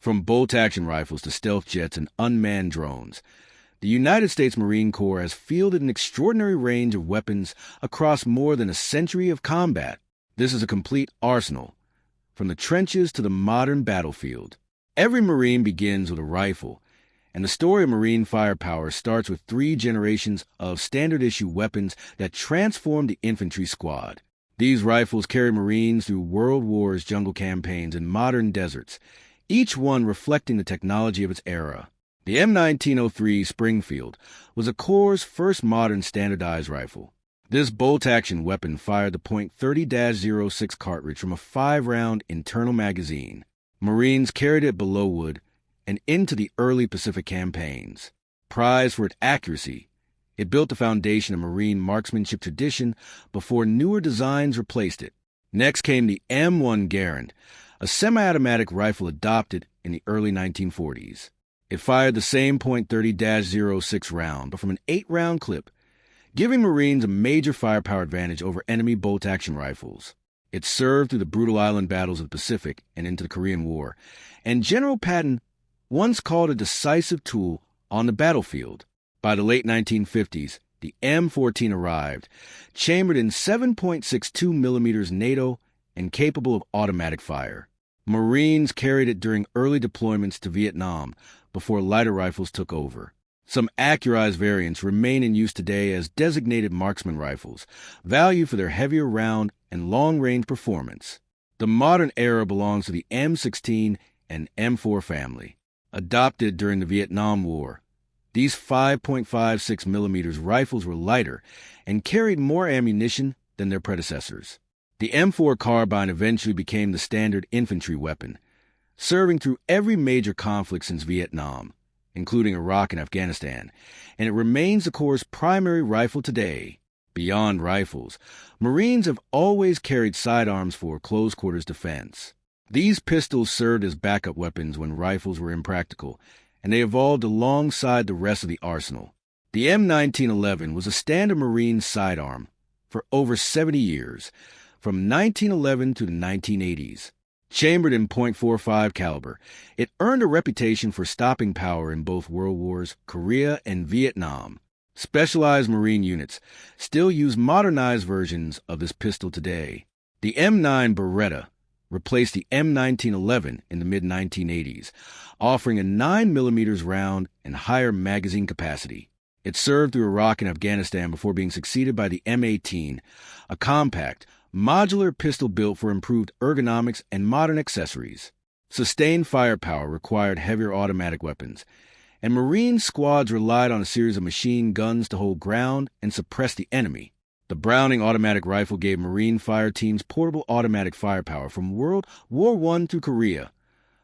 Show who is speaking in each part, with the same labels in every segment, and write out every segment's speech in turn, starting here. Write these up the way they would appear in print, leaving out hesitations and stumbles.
Speaker 1: From bolt-action rifles to stealth jets and unmanned drones, the United States Marine Corps has fielded an extraordinary range of weapons across more than a century of combat. This is a complete arsenal, from the trenches to the modern battlefield. Every Marine begins with a rifle, and the story of Marine firepower starts with 3 generations of standard-issue weapons that transformed the infantry squad. These rifles carried Marines through World War's jungle campaigns and modern deserts, each one reflecting the technology of its era. The M1903 Springfield was the Corps' first modern standardized rifle. This bolt-action weapon fired the .30-06 cartridge from a 5-round internal magazine. Marines carried it below wood and into the early Pacific campaigns. Prized for its accuracy, it built the foundation of Marine marksmanship tradition before newer designs replaced it. Next came the M1 Garand, a semi-automatic rifle adopted in the early 1940s. It fired the same .30-06 round, but from an 8-round clip, giving Marines a major firepower advantage over enemy bolt-action rifles. It served through the brutal island battles of the Pacific and into the Korean War, and General Patton once called a decisive tool on the battlefield. By the late 1950s, the M14 arrived, chambered in 7.62 millimeters NATO and capable of automatic fire. Marines carried it during early deployments to Vietnam before lighter rifles took over. Some accurized variants remain in use today as designated marksman rifles, valued for their heavier round and long-range performance. The modern era belongs to the M16 and M4 family. Adopted during the Vietnam War, these 5.56 millimeters rifles were lighter and carried more ammunition than their predecessors. The M4 carbine eventually became the standard infantry weapon, serving through every major conflict since Vietnam, including Iraq and Afghanistan, and it remains the Corps' primary rifle today. Beyond rifles, Marines have always carried sidearms for close-quarters defense. These pistols served as backup weapons when rifles were impractical, and they evolved alongside the rest of the arsenal. The M1911 was a standard Marine sidearm for over 70 years, from 1911 to the 1980s. Chambered in .45 caliber, it earned a reputation for stopping power in both World Wars, Korea and Vietnam. Specialized Marine units still use modernized versions of this pistol today. The M9 Beretta replaced the M1911 in the mid-1980s, offering a 9mm round and higher magazine capacity. It served through Iraq and Afghanistan before being succeeded by the M18, a compact, modular pistol built for improved ergonomics and modern accessories. Sustained firepower required heavier automatic weapons, and Marine squads relied on a series of machine guns to hold ground and suppress the enemy. The Browning automatic rifle gave Marine fire teams portable automatic firepower from World War I through Korea,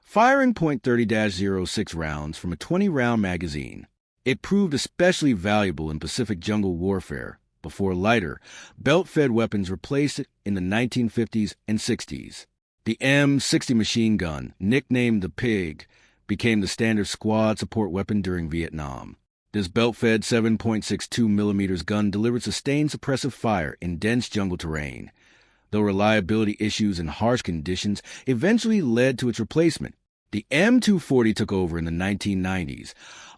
Speaker 1: firing .30-06 rounds from a 20-round magazine. It proved especially valuable in Pacific jungle warfare, before lighter, belt-fed weapons replaced it in the 1950s and 60s. The M60 machine gun, nicknamed the Pig, became the standard squad support weapon during Vietnam. This belt-fed 7.62 millimeters gun delivered sustained suppressive fire in dense jungle terrain, though reliability issues and harsh conditions eventually led to its replacement. The M240 took over in the 1990s,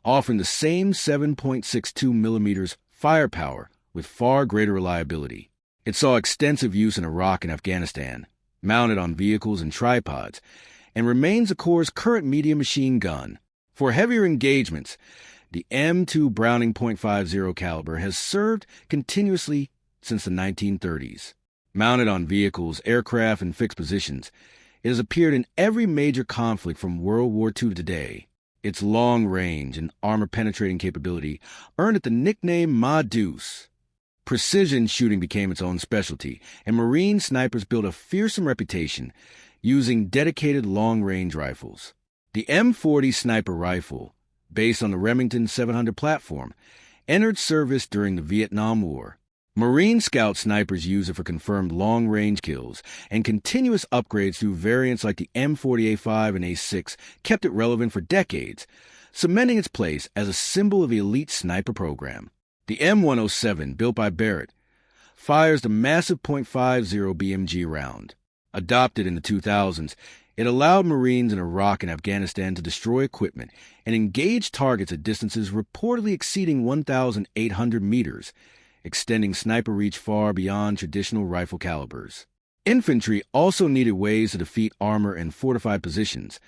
Speaker 1: offering the same 7.62 millimeters firepower with far greater reliability. It saw extensive use in Iraq and Afghanistan, mounted on vehicles and tripods, and remains the Corps' current medium machine gun. For heavier engagements, the M2 Browning .50 caliber has served continuously since the 1930s. Mounted on vehicles, aircraft, and fixed positions, it has appeared in every major conflict from World War II to today. Its long range and armor-penetrating capability earned it the nickname Ma Deuce. Precision shooting became its own specialty, and Marine snipers built a fearsome reputation using dedicated long-range rifles. The M40 sniper rifle, based on the Remington 700 platform, entered service during the Vietnam War. Marine Scout snipers use it for confirmed long-range kills, and continuous upgrades through variants like the M40A5 and A6 kept it relevant for decades, cementing its place as a symbol of the elite sniper program. The M107, built by Barrett, fires the massive .50 BMG round. Adopted in the 2000s, It allowed Marines in Iraq and Afghanistan to destroy equipment and engage targets at distances reportedly exceeding 1,800 meters, extending sniper reach far beyond traditional rifle calibers. Infantry also needed ways to defeat armor and fortified positions,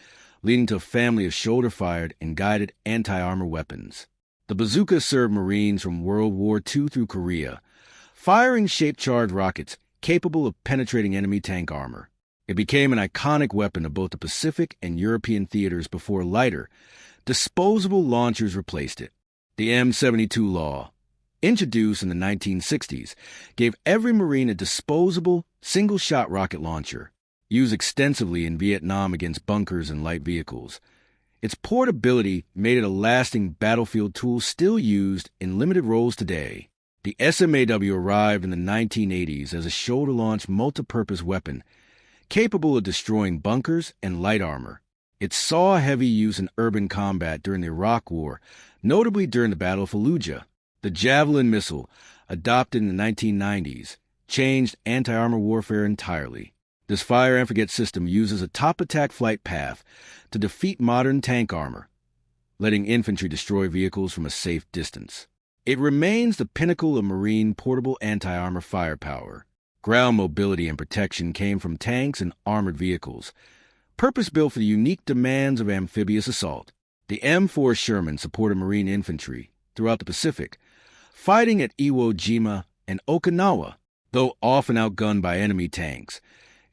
Speaker 1: leading to a family of shoulder-fired and guided anti-armor weapons. The bazooka served Marines from World War II through Korea, firing shape-charged rockets capable of penetrating enemy tank armor. It became an iconic weapon of both the Pacific and European theaters before lighter, disposable launchers replaced it. The M72 law, introduced in the 1960s, gave every Marine a disposable, single-shot rocket launcher, used extensively in Vietnam against bunkers and light vehicles. Its portability made it a lasting battlefield tool still used in limited roles today. The SMAW arrived in the 1980s as a shoulder-launched multi-purpose weapon, capable of destroying bunkers and light armor. It saw heavy use in urban combat during the Iraq War, notably during the Battle of Fallujah. The Javelin missile, adopted in the 1990s, changed anti-armor warfare entirely. This fire and forget system uses a top-attack flight path to defeat modern tank armor, letting infantry destroy vehicles from a safe distance. It remains the pinnacle of Marine portable anti-armor firepower. Ground mobility and protection came from tanks and armored vehicles, purpose-built for the unique demands of amphibious assault. The M4 Sherman supported Marine infantry throughout the Pacific, fighting at Iwo Jima and Okinawa. Though often outgunned by enemy tanks,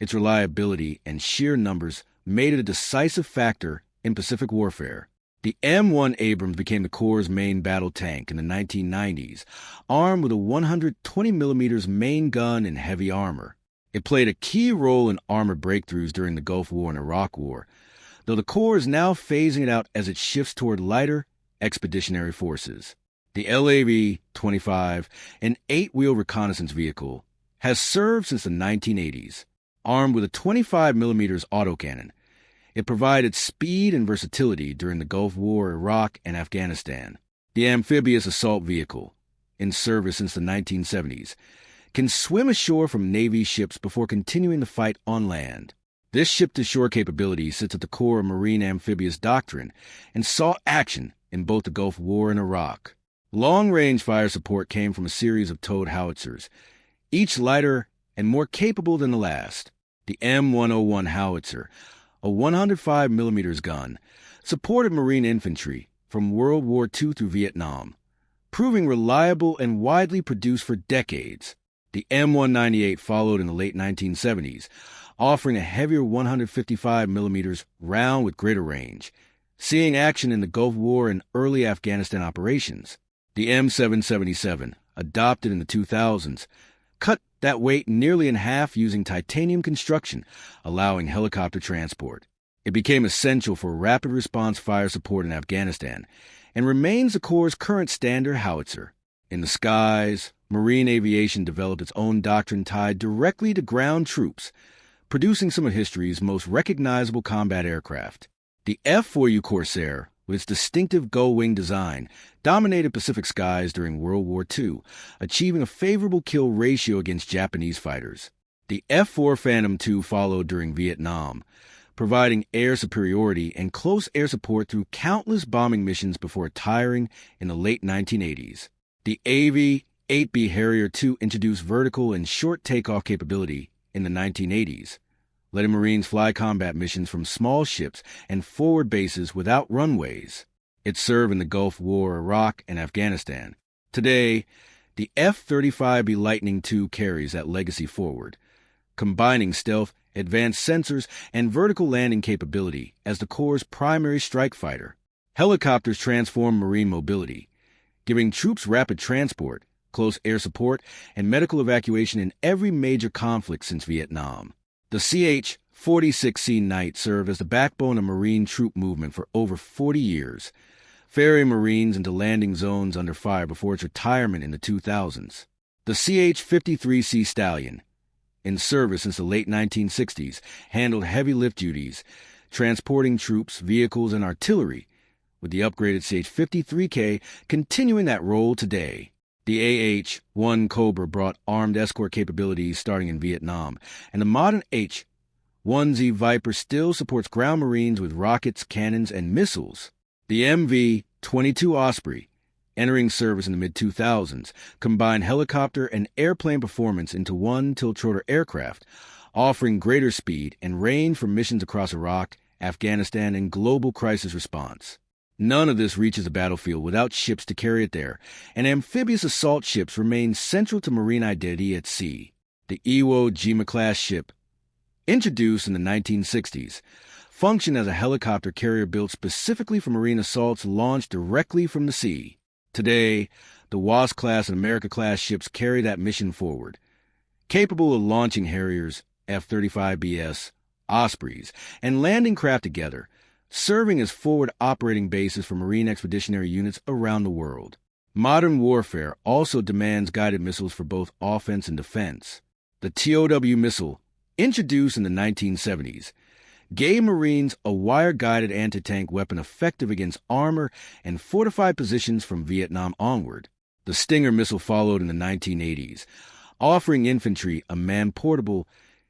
Speaker 1: its reliability and sheer numbers made it a decisive factor in Pacific warfare. The M1 Abrams became the Corps' main battle tank in the 1990s, armed with a 120mm main gun and heavy armor. It played a key role in armored breakthroughs during the Gulf War and Iraq War, though the Corps is now phasing it out as it shifts toward lighter, expeditionary forces. The LAV-25, an 8-wheel reconnaissance vehicle, has served since the 1980s. Armed with a 25mm autocannon, it provided speed and versatility during the Gulf War, Iraq, and Afghanistan. The amphibious assault vehicle, in service since the 1970s, can swim ashore from Navy ships before continuing the fight on land. This ship-to-shore capability sits at the core of Marine amphibious doctrine and saw action in both the Gulf War and Iraq. Long-range fire support came from a series of towed howitzers, each lighter and more capable than the last. The M101 howitzer, a 105mm gun, supported Marine infantry from World War II through Vietnam, proving reliable and widely produced for decades. The M198 followed in the late 1970s, offering a heavier 155mm round with greater range, seeing action in the Gulf War and early Afghanistan operations. The M777, adopted in the 2000s, cut that weight nearly in half using titanium construction, allowing helicopter transport. It became essential for rapid response fire support in Afghanistan and remains the Corps' current standard howitzer. In the skies, Marine aviation developed its own doctrine tied directly to ground troops, producing some of history's most recognizable combat aircraft. The F-4U Corsair, with its distinctive gull-wing design, dominated Pacific skies during World War II, achieving a favorable kill ratio against Japanese fighters. The F-4 Phantom II followed during Vietnam, providing air superiority and close air support through countless bombing missions before retiring in the late 1980s. The AV-8B Harrier II introduced vertical and short takeoff capability in the 1980s, letting Marines fly combat missions from small ships and forward bases without runways. It served in the Gulf War, Iraq, and Afghanistan. Today, the F-35B Lightning II carries that legacy forward, combining stealth, advanced sensors, and vertical landing capability as the Corps' primary strike fighter. Helicopters transform Marine mobility, giving troops rapid transport, close air support, and medical evacuation in every major conflict since Vietnam. The CH-46C Knight served as the backbone of Marine troop movement for over 40 years, ferrying Marines into landing zones under fire before its retirement in the 2000s. The CH-53C Stallion, in service since the late 1960s, handled heavy lift duties, transporting troops, vehicles, and artillery, with the upgraded CH-53K continuing that role today. The AH-1 Cobra brought armed escort capabilities starting in Vietnam, and the modern H 1Z Viper still supports ground marines with rockets, cannons, and missiles. The MV-22 Osprey, entering service in the mid-2000s, combined helicopter and airplane performance into one tiltrotor aircraft, offering greater speed and range for missions across Iraq, Afghanistan, and global crisis response. None of this reaches the battlefield without ships to carry it there, and amphibious assault ships remain central to Marine identity at sea. The Iwo Jima-class ship, introduced in the 1960s, functioned as a helicopter carrier built specifically for Marine assaults launched directly from the sea. Today, the Wasp-class and America-class ships carry that mission forward, capable of launching Harriers, F-35BS, Ospreys, and landing craft together, serving as forward operating bases for Marine expeditionary units around the world. Modern warfare also demands guided missiles for both offense and defense. The TOW missile, introduced in the 1970s, gave Marines a wire-guided anti-tank weapon effective against armor and fortified positions from Vietnam onward. The Stinger missile followed in the 1980s, offering infantry a man-portable,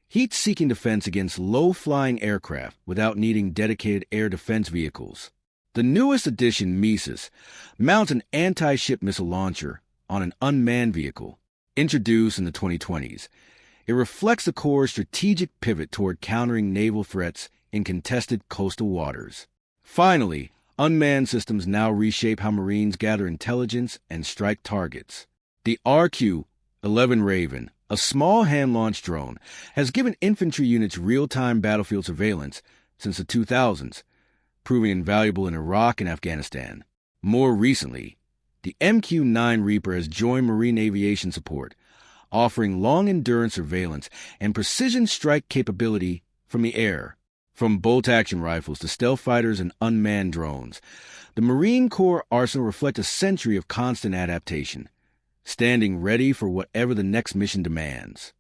Speaker 1: heat-seeking defense against low-flying aircraft without needing dedicated air defense vehicles. The newest addition, Mises, mounts an anti-ship missile launcher on an unmanned vehicle, introduced in the 2020s. It reflects the Corps' strategic pivot toward countering naval threats in contested coastal waters. Finally, unmanned systems now reshape how Marines gather intelligence and strike targets. The RQ-11 Raven, a small hand-launched drone, has given infantry units real-time battlefield surveillance since the 2000s, proving invaluable in Iraq and Afghanistan. More recently, the MQ-9 Reaper has joined Marine aviation support, offering long-endurance surveillance and precision strike capability from the air. From bolt-action rifles to stealth fighters and unmanned drones, the Marine Corps arsenal reflects a century of constant adaptation, standing ready for whatever the next mission demands.